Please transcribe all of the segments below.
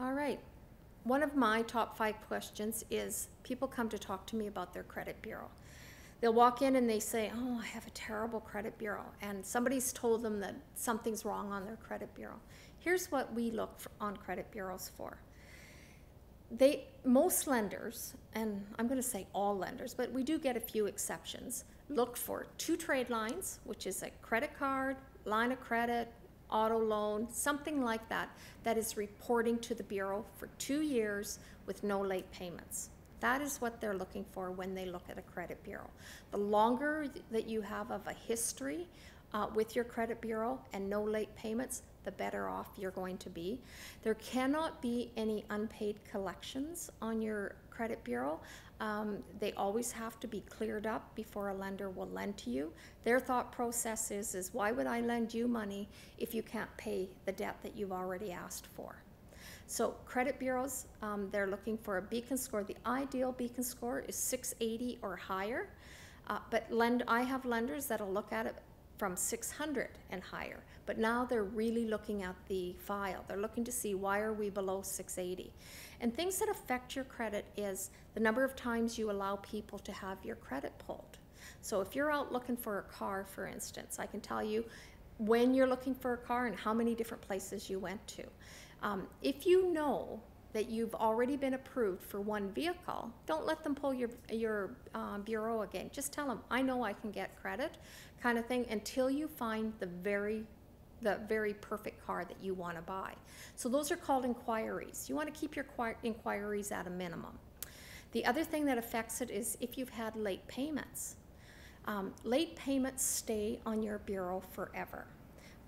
All right. One of my top 5 questions is people come to talk to me about their credit bureau. They'll walk in and they say, oh, I have a terrible credit bureau, and somebody's told them that something's wrong on their credit bureau. Here's what we look on credit bureaus for. Most lenders, and I'm going to say all lenders, but we do get a few exceptions, look for 2 trade lines, which is a credit card, line of credit, auto loan, something like that, that is reporting to the bureau for 2 years with no late payments. That is what they're looking for when they look at a credit bureau. The longer that you have of a history with your credit bureau and no late payments, the better off you're going to be. There cannot be any unpaid collections on your credit bureau. They always have to be cleared up before a lender will lend to you. Their thought process is why would I lend you money if you can't pay the debt that you've already asked for? So credit bureaus, they're looking for a beacon score. The ideal beacon score is 680 or higher, but I have lenders that'll look at it from 600 and higher, but now they're really looking at the file. They're looking to see why are we below 680. And things that affect your credit is the number of times you allow people to have your credit pulled. So if you're out looking for a car, for instance, I can tell you when you're looking for a car and how many different places you went to. If you know that you've already been approved for one vehicle, don't let them pull your bureau again. Just tell them, I know I can get credit, kind of thing, until you find the very perfect car that you want to buy. So those are called inquiries. You want to keep your inquiries at a minimum. The other thing that affects it is if you've had late payments. Late payments stay on your bureau forever.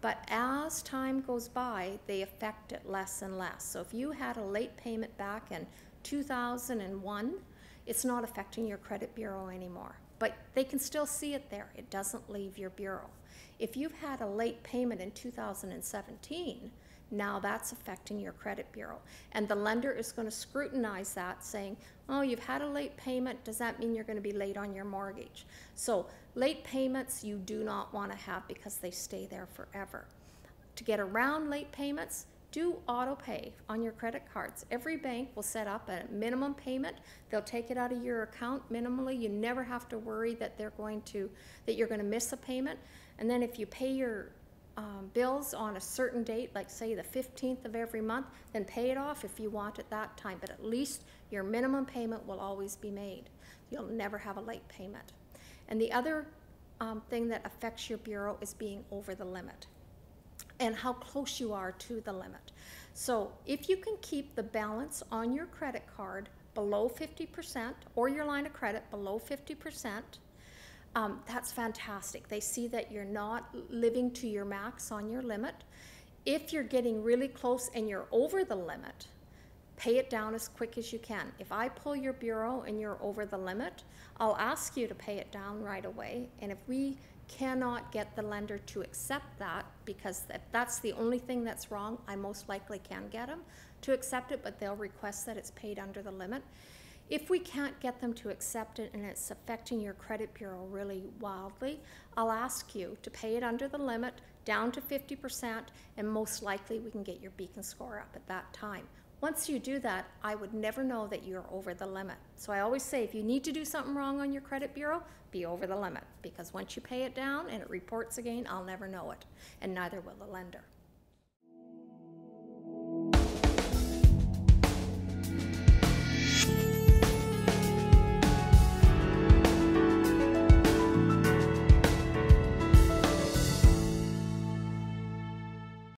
But as time goes by, they affect it less and less. So if you had a late payment back in 2001, it's not affecting your credit bureau anymore. But they can still see it there. It doesn't leave your bureau. If you've had a late payment in 2017, now that's affecting your credit bureau. And the lender is going to scrutinize that, saying, oh, you've had a late payment. Does that mean you're going to be late on your mortgage? So late payments you do not want to have because they stay there forever. To get around late payments, do auto pay on your credit cards. Every bank will set up a minimum payment. They'll take it out of your account minimally. You never have to worry that you're going to miss a payment. And then if you pay your bills on a certain date, like say the 15th of every month, then pay it off if you want at that time, but at least your minimum payment will always be made. You'll never have a late payment. And the other thing that affects your bureau is being over the limit and how close you are to the limit. So if you can keep the balance on your credit card below 50% or your line of credit below 50%, that's fantastic. They see that you're not living to your max on your limit. If you're getting really close and you're over the limit, pay it down as quick as you can. If I pull your bureau and you're over the limit, I'll ask you to pay it down right away. And if we cannot get the lender to accept that, because if that's the only thing that's wrong, I most likely can get them to accept it, but they'll request that it's paid under the limit. If we can't get them to accept it and it's affecting your credit bureau really wildly, I'll ask you to pay it under the limit down to 50%, and most likely we can get your beacon score up at that time. Once you do that, I would never know that you're over the limit. So I always say, if you need to do something wrong on your credit bureau, be over the limit, because once you pay it down and it reports again, I'll never know it, and neither will the lender.